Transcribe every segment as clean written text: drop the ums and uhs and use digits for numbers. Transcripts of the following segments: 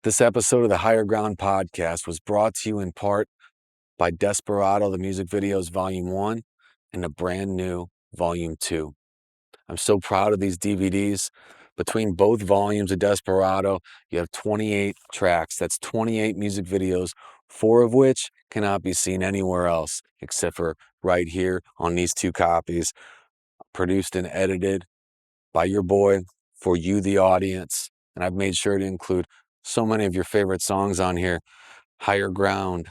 This episode of the Higher Ground podcast was brought to you in part by Desperado, the Music Videos Volume 1 and the brand new Volume 2. I'm so proud of these DVDs. Between both volumes of Desperado, you have 28 tracks. That's 28 music videos, 4 of which cannot be seen anywhere else except for right here on these 2 copies, produced and edited by your boy for you, the audience. And I've made sure to include so many of your favorite songs on here. Higher Ground,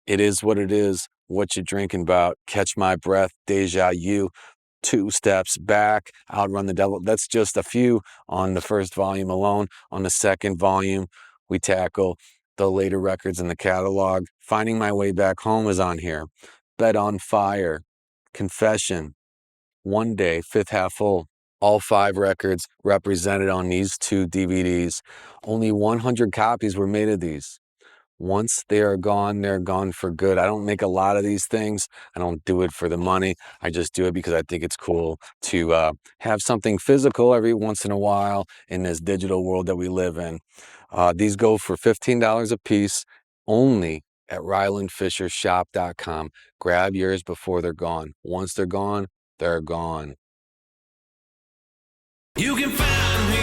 It Is What It Is, What You Drinking About, Catch My Breath, Deja You, 2 Steps Back, Outrun the Devil. That's just a few on the first volume alone. On the second volume, we tackle the later records in the catalog. Finding My Way Back Home is on here. Bed on Fire, Confession, One Day, Fifth Half Full. All 5 records represented on these 2 DVDs. Only 100 copies were made of these. Once they're gone for good. I don't make a lot of these things. I don't do it for the money. I just do it because I think it's cool to have something physical every once in a while in this digital world that we live in. These go for $15 a piece only at rylandfishershop.com. Grab yours before they're gone. Once they're gone, they're gone. You can find me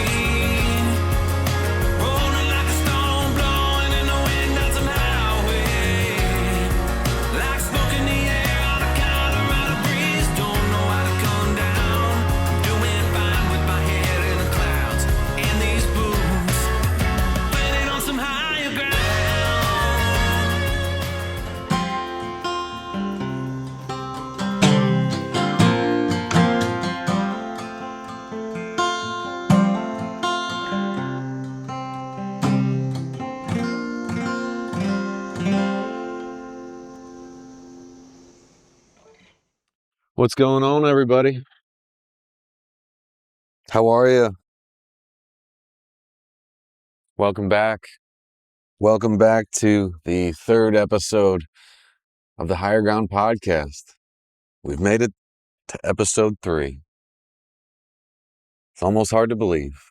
rolling like a stone, blowing in the wind down some highway, like smoke in the air on a Colorado breeze. Don't know how to come down. I'm doing fine with my head in the clouds and these boots, landing on some higher ground. What's going on, everybody? How are you? Welcome back. Welcome back to the 3rd episode of the Higher Ground podcast. We've made it to episode 3. It's almost hard to believe.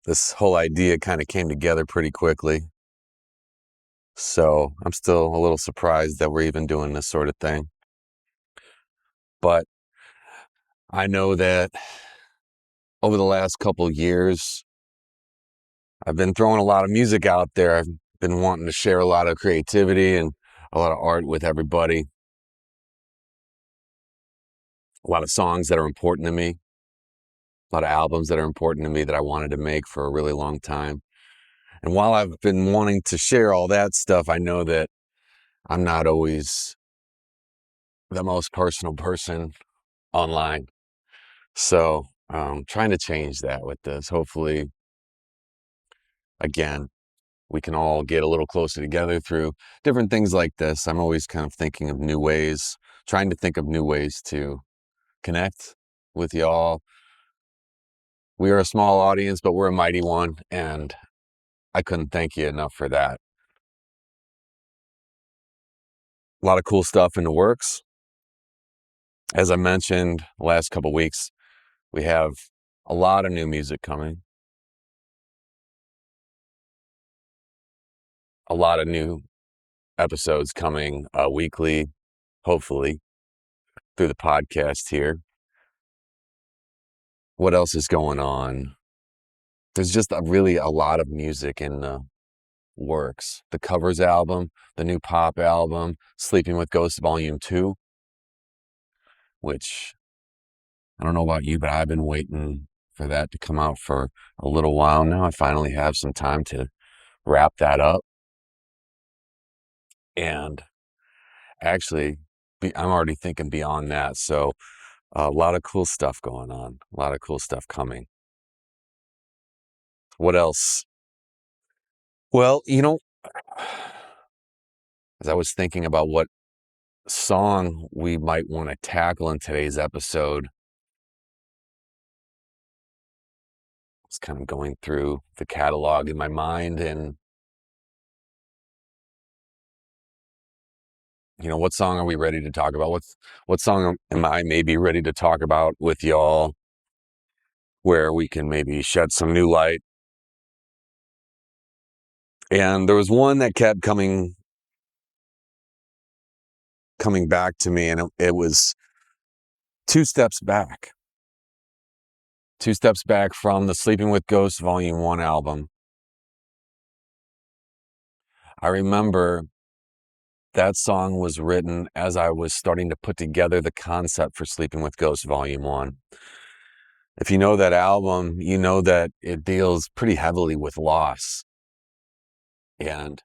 This whole idea kind of came together pretty quickly. So I'm still a little surprised that we're even doing this sort of thing. But I know that over the last couple of years, I've been throwing a lot of music out there. I've been wanting to share a lot of creativity and a lot of art with everybody. A lot of songs that are important to me. A lot of albums that are important to me that I wanted to make for a really long time. And while I've been wanting to share all that stuff, I know that I'm not always the most personal person online. So trying to change that with this. Hopefully, again, we can all get a little closer together through different things like this. I'm always kind of thinking of new ways, trying to think of new ways to connect with y'all. We are a small audience, but we're a mighty one, and I couldn't thank you enough for that. A lot of cool stuff in the works. As I mentioned the last couple of weeks, we have a lot of new music coming. A lot of new episodes coming weekly, hopefully, through the podcast here. What else is going on? There's just really a lot of music in the works. The covers album, the new pop album, Sleeping with Ghosts Volume 2, which I don't know about you, but I've been waiting for that to come out for a little while now. I finally have some time to wrap that up. And actually, I'm already thinking beyond that. So a lot of cool stuff going on, a lot of cool stuff coming. What else? Well, as I was thinking about what song we might want to tackle in today's episode, I was kind of going through the catalog in my mind and, what song are we ready to talk about? What song am I maybe ready to talk about with y'all? where we can maybe shed some new light. And there was one that kept coming back to me, and it was Two Steps Back. Two Steps Back from the Sleeping with Ghosts Volume 1 album. I remember that song was written as I was starting to put together the concept for Sleeping with Ghosts Volume 1. If you know that album, you know that it deals pretty heavily with loss and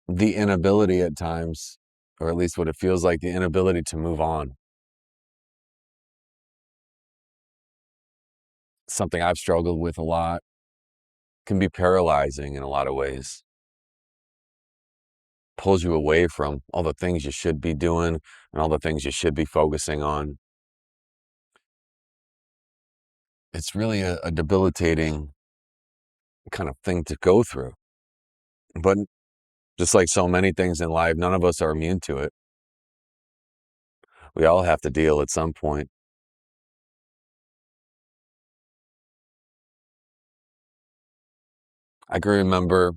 the inability at times, or at least what it feels like, the inability to move on. Something I've struggled with a lot, can be paralyzing in a lot of ways. Pulls you away from all the things you should be doing and all the things you should be focusing on. It's really a debilitating kind of thing to go through. But just like so many things in life, none of us are immune to it. We all have to deal at some point. I can remember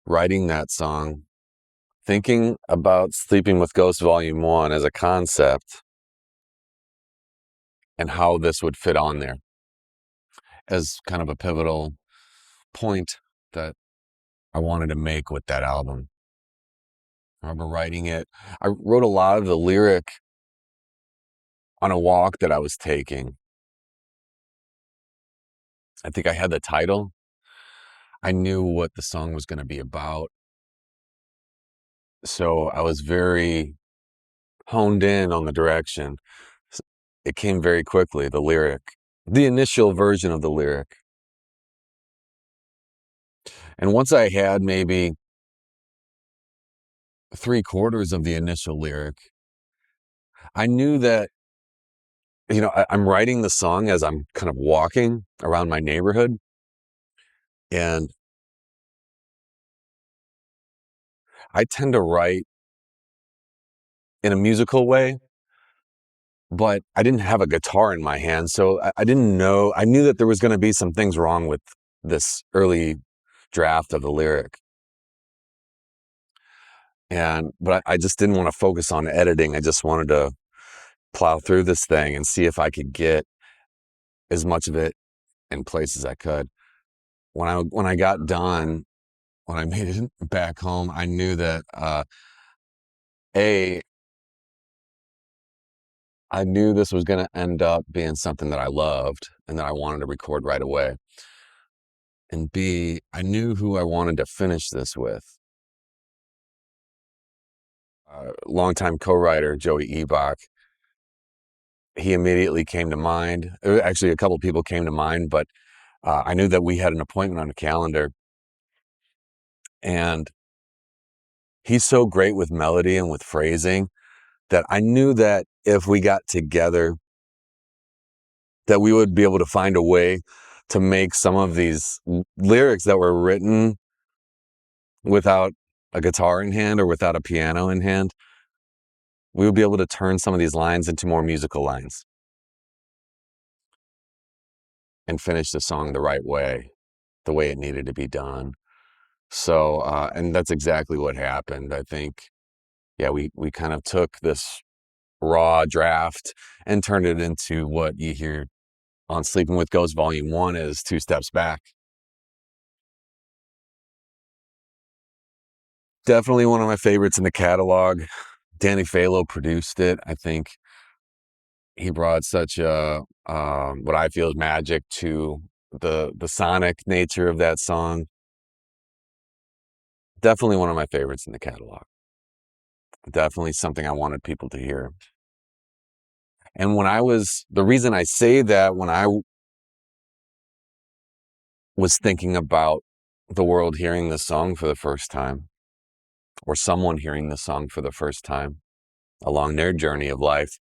writing that song, thinking about Sleeping with Ghosts Volume 1 as a concept and how this would fit on there as kind of a pivotal point that I wanted to make with that album. I remember writing it. I wrote a lot of the lyric on a walk that I was taking. I think I had the title. I knew what the song was going to be about. So I was very honed in on the direction. It came very quickly, the lyric, the initial version of the lyric. And once I had maybe 3/4 of the initial lyric, I knew that, I'm writing the song as I'm kind of walking around my neighborhood. And I tend to write in a musical way, but I didn't have a guitar in my hand. So I didn't know, I knew that there was going to be some things wrong with this early draft of the lyric. But I just didn't want to focus on editing. I just wanted to plow through this thing and see if I could get as much of it in place as I could. When I got done, when I made it back home, I knew that I knew this was going to end up being something that I loved and that I wanted to record right away. And B, I knew who I wanted to finish this with. Longtime co-writer Joey Ebach. He immediately came to mind. Actually, a couple people came to mind, but I knew that we had an appointment on the calendar. And he's so great with melody and with phrasing that I knew that if we got together, that we would be able to find a way to make some of these lyrics that were written without a guitar in hand or without a piano in hand, we would be able to turn some of these lines into more musical lines and finish the song the right way, the way it needed to be done. So, and that's exactly what happened. I think, yeah, we kind of took this raw draft and turned it into what you hear on Sleeping with Ghosts Volume 1 is Two Steps Back. Definitely one of my favorites in the catalog. Danny Falo produced it. I think he brought such a what I feel is magic to the sonic nature of that song. Definitely one of my favorites in the catalog. Definitely something I wanted people to hear. And the reason I say that, when I was thinking about the world hearing this song for the first time, or someone hearing this song for the first time along their journey of life,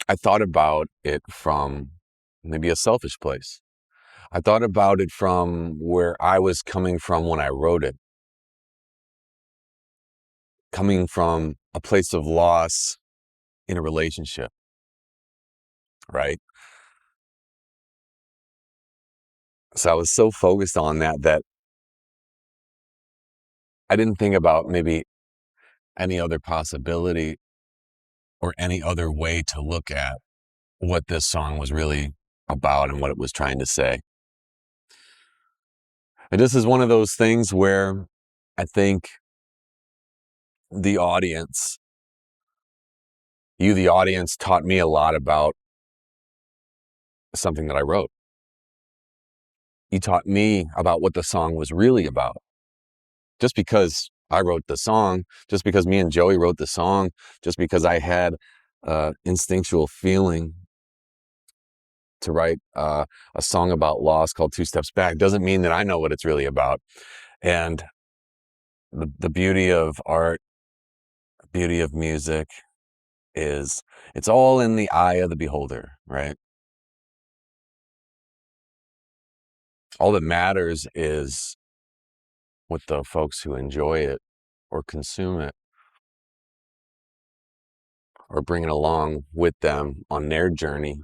I thought about it from maybe a selfish place. I thought about it from where I was coming from when I wrote it. Coming from a place of loss in a relationship, right? So I was so focused on that I didn't think about maybe any other possibility or any other way to look at what this song was really about and what it was trying to say. And this is one of those things where I think the audience, the audience, taught me a lot about something that I wrote. You taught me about what the song was really about. Just because I wrote the song, just because me and Joey wrote the song, just because I had instinctual feeling to write a song about loss called Two Steps Back, doesn't mean that I know what it's really about. And the beauty of art, beauty of music is it's all in the eye of the beholder, right? All that matters is what the folks who enjoy it or consume it or bring it along with them on their journey.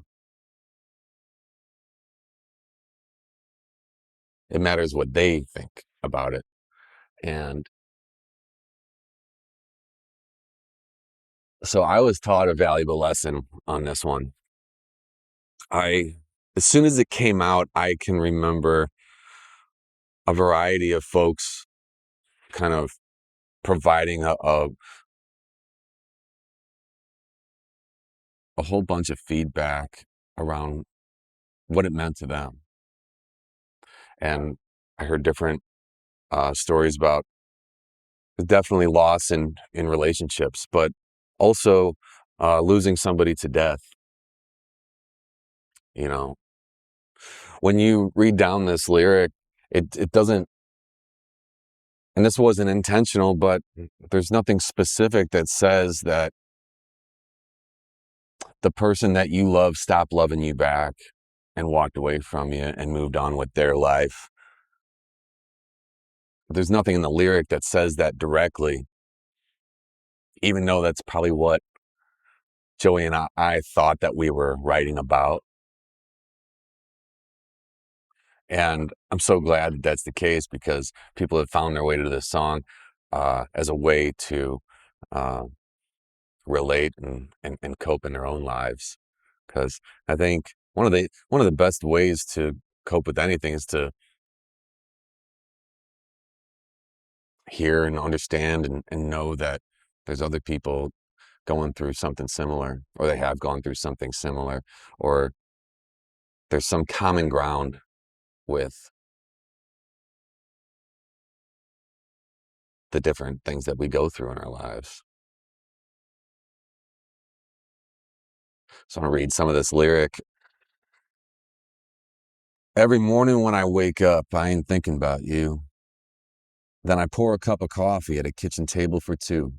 It matters what they think about it. And so I was taught a valuable lesson on this one. As soon as it came out, I can remember a variety of folks kind of providing a whole bunch of feedback around what it meant to them. And I heard different stories about definitely loss in relationships, but also losing somebody to death. You know, when you read down this lyric, it doesn't, and this wasn't intentional, but there's nothing specific that says that the person that you love stopped loving you back and walked away from you and moved on with their life. There's nothing in the lyric that says that directly, even though that's probably what Joey and I thought that we were writing about. And I'm so glad that that's the case because people have found their way to this song as a way to uh, relate and cope in their own lives. Because I think one of the best ways to cope with anything is to hear and understand and know that there's other people going through something similar, or they have gone through something similar, or there's some common ground with the different things that we go through in our lives. So I'm gonna read some of this lyric. Every morning when I wake up, I ain't thinking about you. Then I pour a cup of coffee at a kitchen table for two.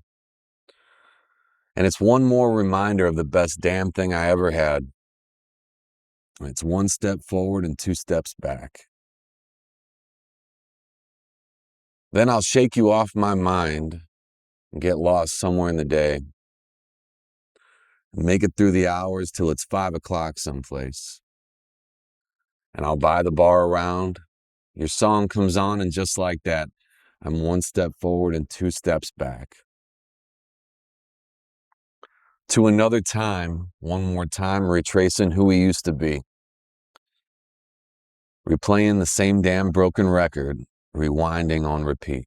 And it's one more reminder of the best damn thing I ever had. And it's one step forward and two steps back. Then I'll shake you off my mind and get lost somewhere in the day. And make it through the hours till it's 5 o'clock someplace. And I'll buy the bar around. Your song comes on, and just like that, I'm one step forward and two steps back. To another time, one more time, retracing who we used to be. Replaying the same damn broken record, rewinding on repeat.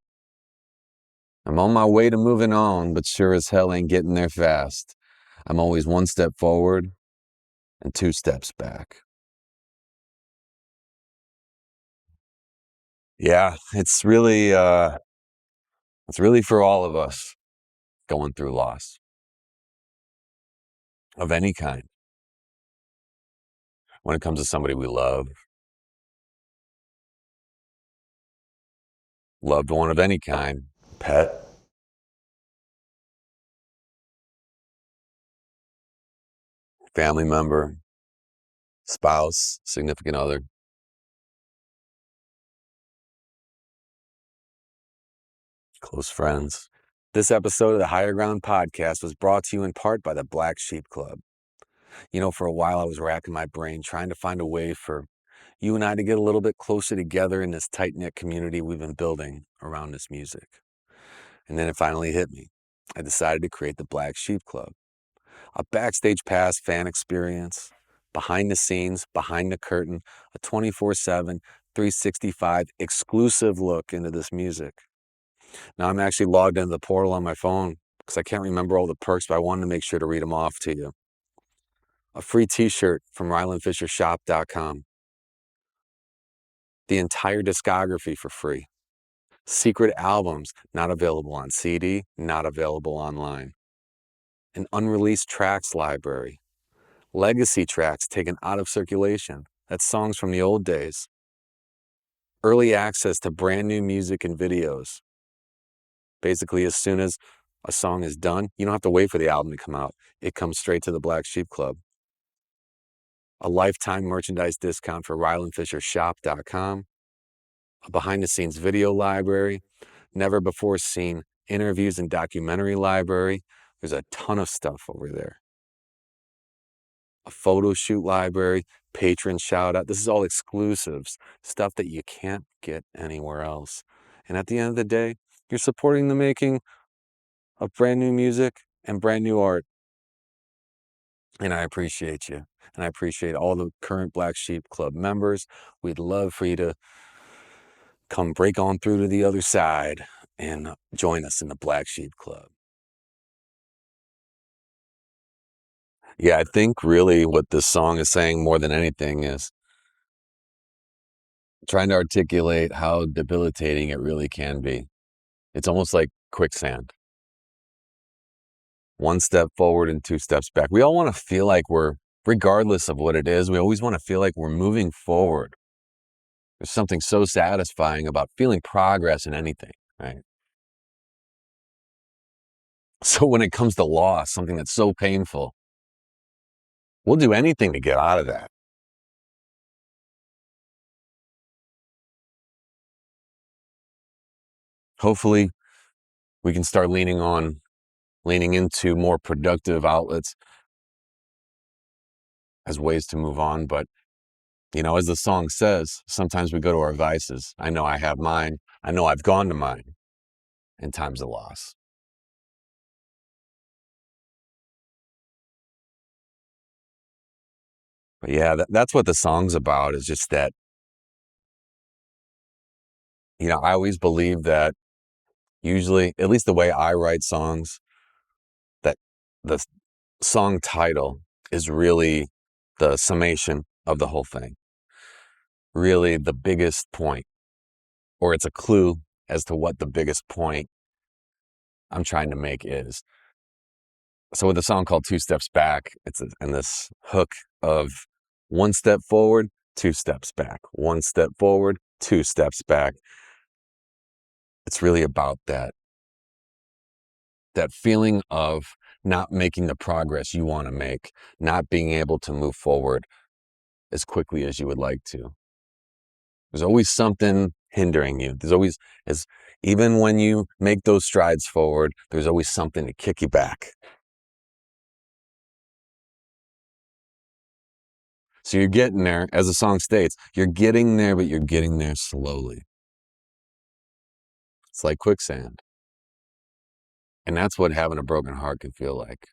I'm on my way to moving on, but sure as hell ain't getting there fast. I'm always one step forward and two steps back. Yeah, it's really for all of us going through loss of any kind. When it comes to somebody we love, loved one of any kind, pet, family member, spouse, significant other, close friends. This episode of the Higher Ground podcast was brought to you in part by the Black Sheep Club. You know, for a while I was racking my brain trying to find a way for you and I to get a little bit closer together in this tight-knit community we've been building around this music. And then it finally hit me. I decided to create the Black Sheep Club, a backstage pass fan experience, behind the scenes, behind the curtain, a 24/7, 365 exclusive look into this music. Now I'm actually logged into the portal on my phone because I can't remember all the perks, but I wanted to make sure to read them off to you. A free t-shirt from rylandfishershop.com. The entire discography for free. Secret albums not available on CD, not available online. An unreleased tracks library. Legacy tracks taken out of circulation. That's songs from the old days. Early access to brand new music and videos. Basically, as soon as a song is done, you don't have to wait for the album to come out. It comes straight to the Black Sheep Club. A lifetime merchandise discount for rylandfishershop.com. A behind-the-scenes video library. Never before seen interviews and documentary library. There's a ton of stuff over there. A photo shoot library, patron shout out. This is all exclusives, stuff that you can't get anywhere else. And at the end of the day, you're supporting the making of brand new music and brand new art. And I appreciate you. And I appreciate all the current Black Sheep Club members. We'd love for you to come break on through to the other side and join us in the Black Sheep Club. Yeah, I think really what this song is saying more than anything is trying to articulate how debilitating it really can be. It's almost like quicksand. One step forward and two steps back. We all want to feel like regardless of what it is, we always want to feel like we're moving forward. There's something so satisfying about feeling progress in anything, right? So when it comes to loss, something that's so painful, we'll do anything to get out of that. Hopefully, we can start leaning into more productive outlets as ways to move on. But, you know, as the song says, sometimes we go to our vices. I know I have mine. I know I've gone to mine in times of loss. But yeah, that's what the song's about, is just that, you know, I always believe that usually, at least the way I write songs, that the song title is really the summation of the whole thing. Really the biggest point, or it's a clue as to what the biggest point I'm trying to make is. So with a song called Two Steps Back, and this hook of one step forward, two steps back, one step forward, two steps back. It's really about that feeling of not making the progress you want to make, not being able to move forward as quickly as you would like to. There's always something hindering you. There's always, even when you make those strides forward, there's always something to kick you back. So you're getting there, as the song states, you're getting there, but you're getting there slowly. It's like quicksand. And that's what having a broken heart can feel like.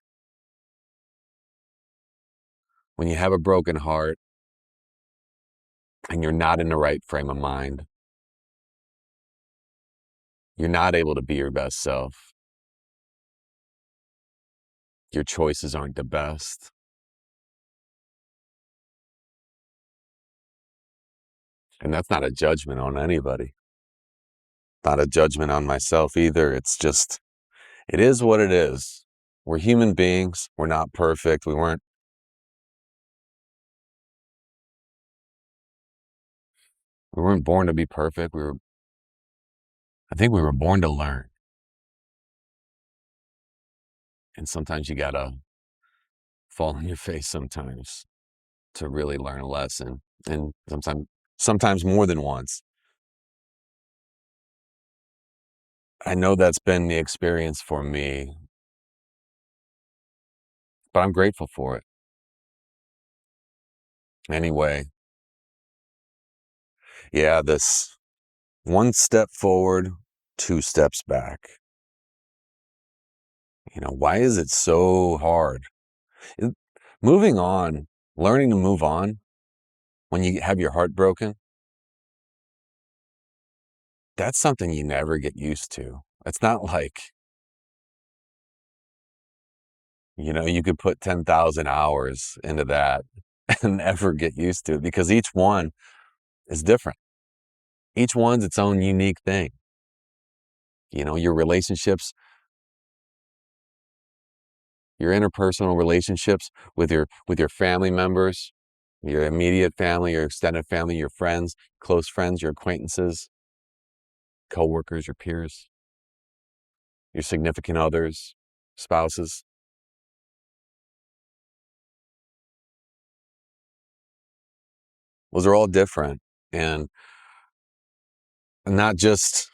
When you have a broken heart and you're not in the right frame of mind, you're not able to be your best self. Your choices aren't the best. And that's not a judgment on anybody. Not a judgment on myself either. It's just, it is what it is. We're human beings. We're not perfect. We weren't born to be perfect. I think we were born to learn. And sometimes you gotta fall on your face sometimes to really learn a lesson. And sometimes more than once. I know that's been the experience for me, but I'm grateful for it. Anyway, yeah, this one step forward, two steps back. Why is it so hard? It- Moving on, learning to move on when you have your heart broken, that's something you never get used to. It's not like, you could put 10,000 hours into that and never get used to it because each one is different. Each one's its own unique thing. Your relationships, your interpersonal relationships with your family members, your immediate family, your extended family, your friends, close friends, your acquaintances, coworkers, your peers, your significant others, spouses. Those are all different. And not just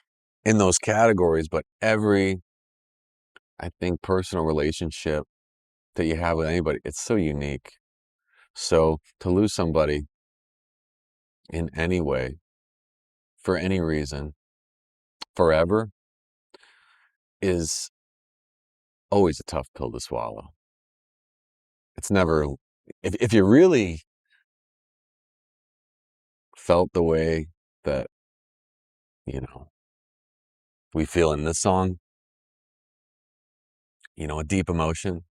in those categories, but every, I think, personal relationship that you have with anybody, it's so unique. So to lose somebody in any way, for any reason, forever, is always a tough pill to swallow. It's never, if you really felt the way that, you know, we feel in this song, a deep emotion,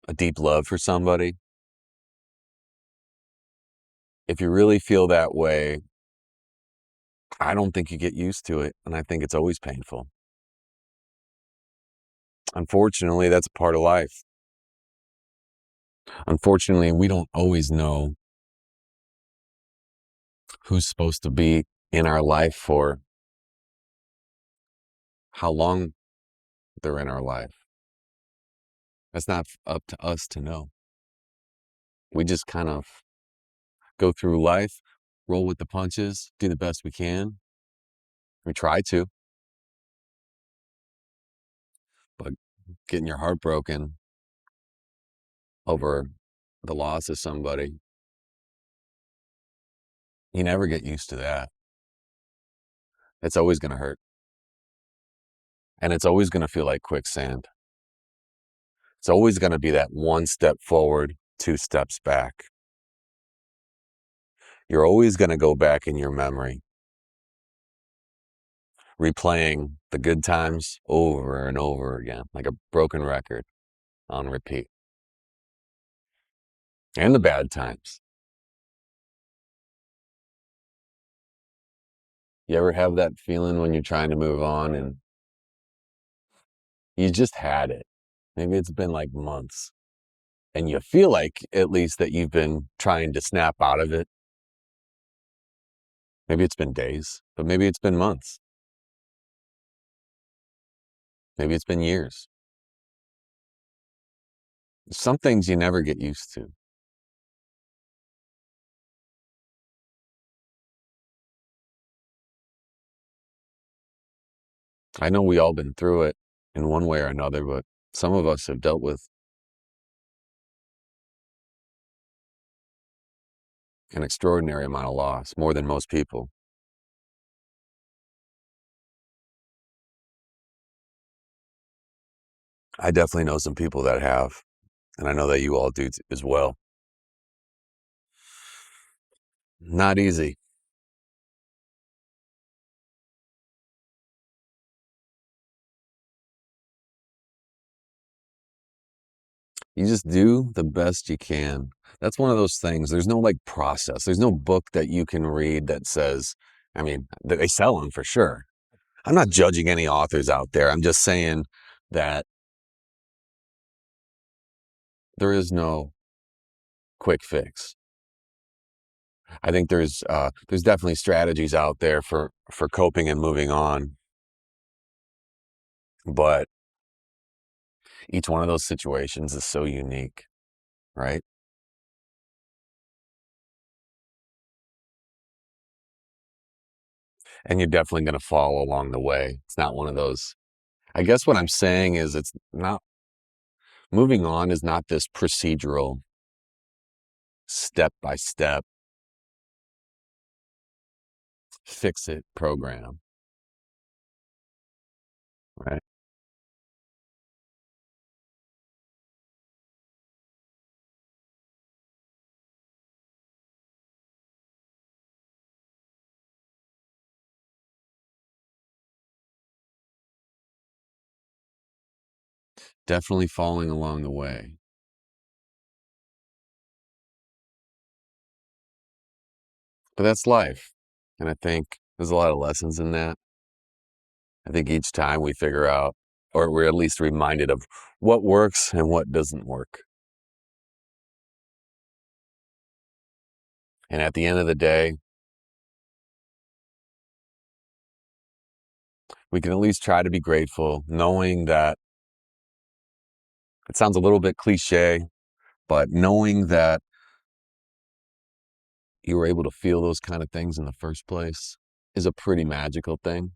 a deep love for somebody, if you really feel that way, I don't think you get used to it. And I think it's always painful. Unfortunately, that's a part of life. Unfortunately, we don't always know who's supposed to be in our life for how long they're in our life. That's not up to us to know. We just kind of go through life, roll with the punches, do the best we can. We try to, but getting your heart broken over the loss of somebody, you never get used to that. It's always going to hurt. And it's always going to feel like quicksand. It's always going to be that one step forward, two steps back. You're always going to go back in your memory, replaying the good times over and over again, like a broken record on repeat, and the bad times. You ever have that feeling when you're trying to move on and you just had it? Maybe it's been like months and you feel like at least that you've been trying to snap out of it. Maybe it's been days, but maybe it's been months. Maybe it's been years. Some things you never get used to. I know we all been through it in one way or another, but some of us have dealt with an extraordinary amount of loss, more than most people. I definitely know some people that have, and I know that you all do as well. Not easy. You just do the best you can. That's one of those things. There's no like process. There's no book that you can read that says, I mean, they sell them for sure. I'm not judging any authors out there. I'm just saying that there is no quick fix. I think there's definitely strategies out there for coping and moving on, but each one of those situations is so unique, right? And you're definitely going to fall along the way. It's not one of those. I guess what I'm saying is it's not moving on is not this procedural step by step fix it program, right? Definitely falling along the way. But that's life. And I think there's a lot of lessons in that. I think each time we figure out, or we're at least reminded of what works and what doesn't work. And at the end of the day, we can at least try to be grateful, knowing that it sounds a little bit cliche, but knowing that you were able to feel those kind of things in the first place is a pretty magical thing.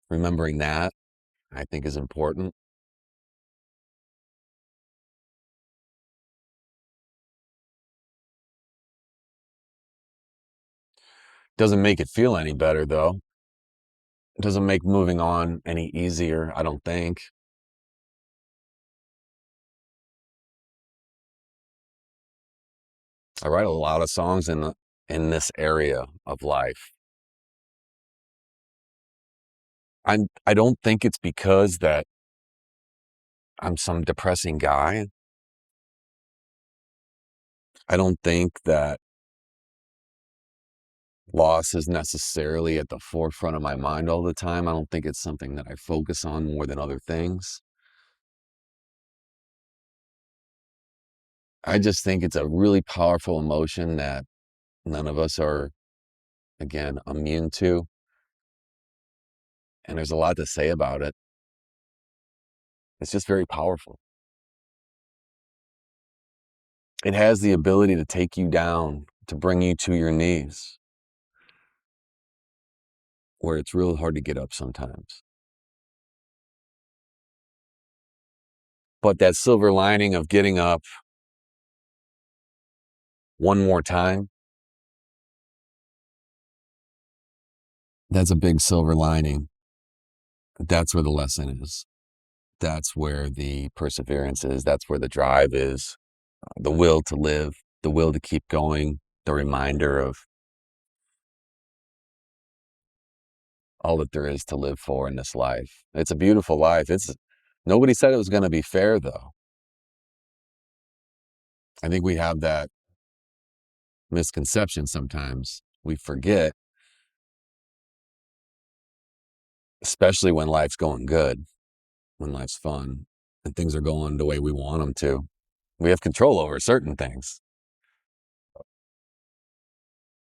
Remembering that, I think, is important. Doesn't make it feel any better, though. It doesn't make moving on any easier, I don't think. I write a lot of songs in this area of life. I don't think it's because that I'm some depressing guy. I don't think that loss is necessarily at the forefront of my mind all the time. I don't think it's something that I focus on more than other things. I just think it's a really powerful emotion that none of us are, again, immune to. And there's a lot to say about it. It's just very powerful. It has the ability to take you down, to bring you to your knees, where it's real hard to get up sometimes. But that silver lining of getting up one more time, that's a big silver lining. That's where the lesson is. That's where the perseverance is. That's where the drive is, the will to live, the will to keep going, the reminder of all that there is to live for in this life. It's a beautiful life. Nobody said it was going to be fair, though. I think we have that misconception sometimes. We forget, especially when life's going good, when life's fun, and things are going the way we want them to. We have control over certain things.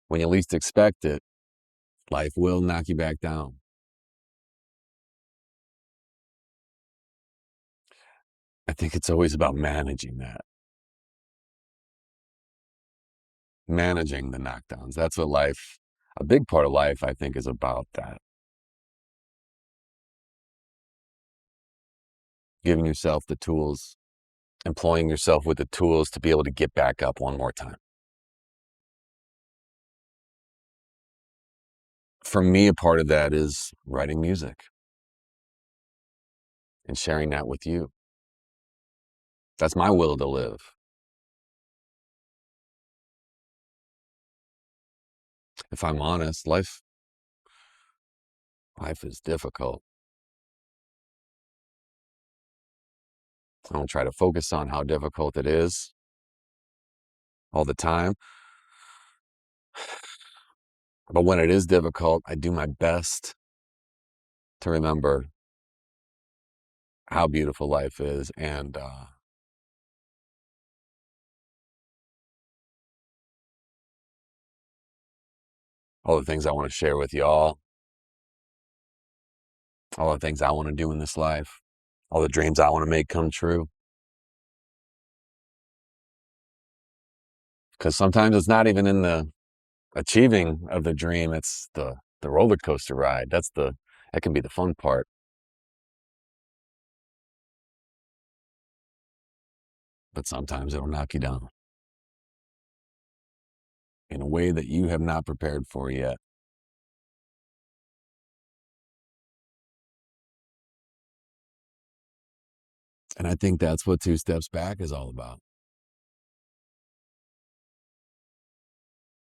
When you least expect it, life will knock you back down. I think it's always about managing that, managing the knockdowns. That's what a big part of life, I think, is about that. Giving yourself the tools, employing yourself with the tools to be able to get back up one more time. For me, a part of that is writing music and sharing that with you. That's my will to live. If I'm honest, life is difficult. I don't try to focus on how difficult it is all the time. But when it is difficult, I do my best to remember how beautiful life is and all the things I want to share with y'all, all the things I want to do in this life, all the dreams I want to make come true. Because sometimes it's not even in the achieving of the dream, it's the roller coaster ride. That can be the fun part. But sometimes it'll knock you down in a way that you have not prepared for yet. And I think that's what Two Steps Back is all about.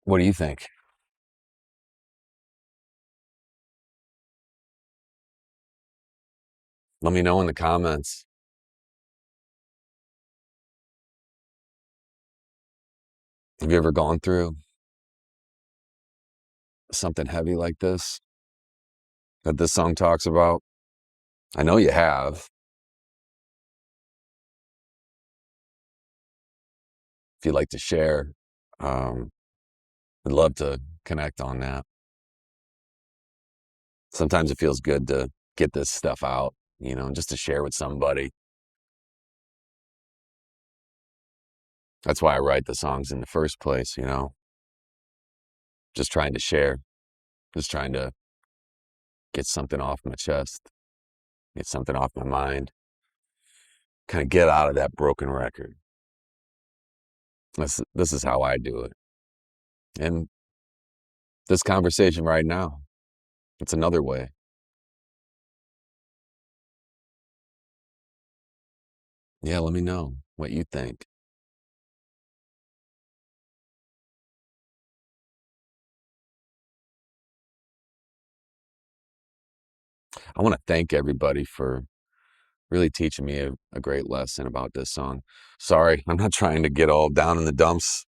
What do you think? Let me know in the comments. Have you ever gone through something heavy like this that this song talks about? I know you have. If you'd like to share, um, I'd love to connect on that. Sometimes it feels good to get this stuff out, just to share with somebody. That's why I write the songs in the first place, just trying to share, just trying to get something off my chest, get something off my mind, kind of get out of that broken record. This is how I do it. And this conversation right now, it's another way. Yeah, let me know what you think. I want to thank everybody for really teaching me a great lesson about this song. Sorry, I'm not trying to get all down in the dumps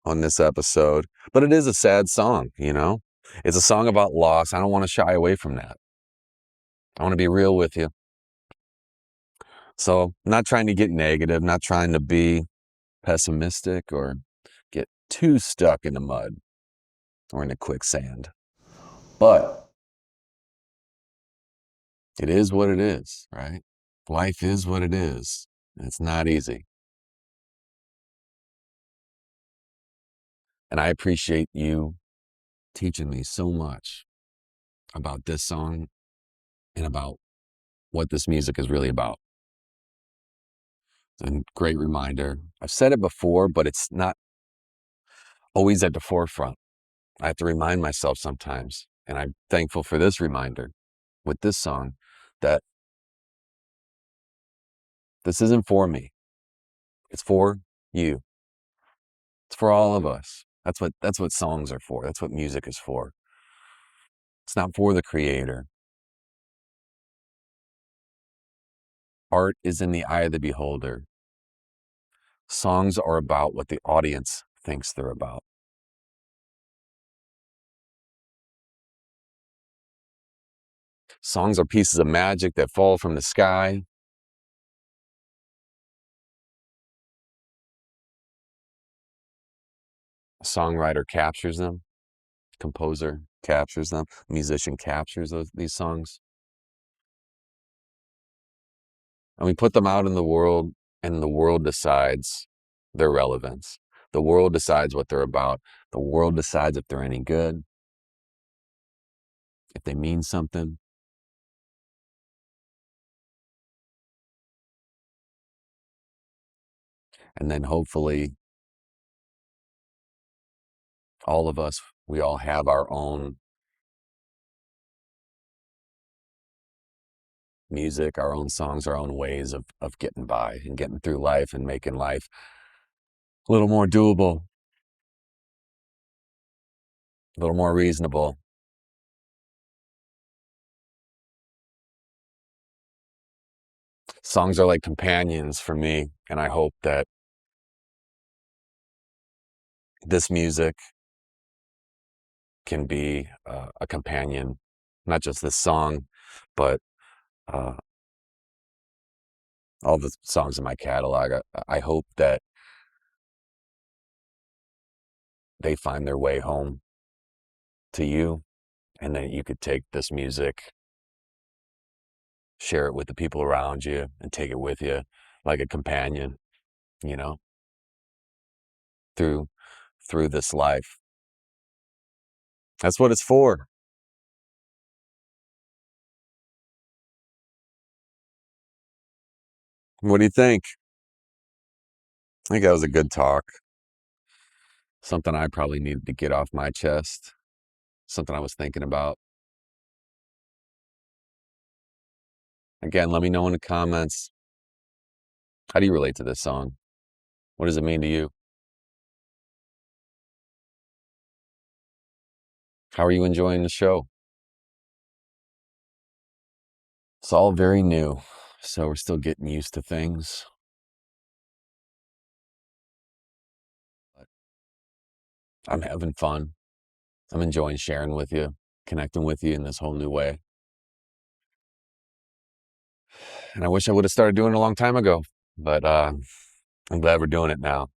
on this episode, but it is a sad song. It's a song about loss. I don't want to shy away from that. I want to be real with you. So, not trying to get negative, not trying to be pessimistic or get too stuck in the mud or in the quicksand. But it is what it is, right? Life is what it is. And it's not easy. And I appreciate you teaching me so much about this song and about what this music is really about. It's a great reminder. I've said it before, but it's not always at the forefront. I have to remind myself sometimes. And I'm thankful for this reminder with this song that this isn't for me. It's for you. It's for all of us. That's what songs are for. That's what music is for. It's not for the creator. Art is in the eye of the beholder. Songs are about what the audience thinks they're about. Songs are pieces of magic that fall from the sky. A songwriter captures them. Composer captures them. Musician captures these songs. And we put them out in the world, and the world decides their relevance. The world decides what they're about. The world decides if they're any good, if they mean something. And then hopefully all of us, we all have our own music, our own songs, our own ways of getting by and getting through life and making life a little more doable, a little more reasonable. Songs are like companions for me, and I hope that this music can be a companion, not just this song, but uh, all the songs in my catalog. I hope that they find their way home to you, and that you could take this music, share it with the people around you, and take it with you like a companion, you know, through this life. That's what it's for. What do you think? I think that was a good talk. Something I probably needed to get off my chest. Something I was thinking about. Again, let me know in the comments. How do you relate to this song? What does it mean to you? How are you enjoying the show? It's all very new, so we're still getting used to things. But I'm having fun. I'm enjoying sharing with you, connecting with you in this whole new way. And I wish I would have started doing it a long time ago, but I'm glad we're doing it now.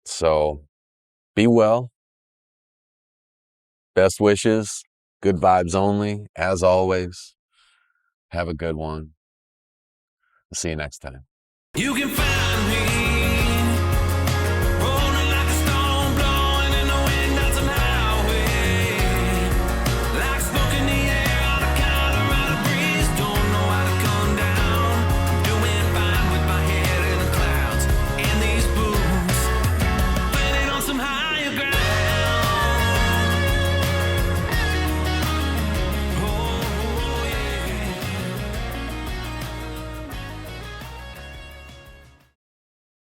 So be well. Best wishes. Good vibes only. As always, have a good one. I'll see you next time. You can find me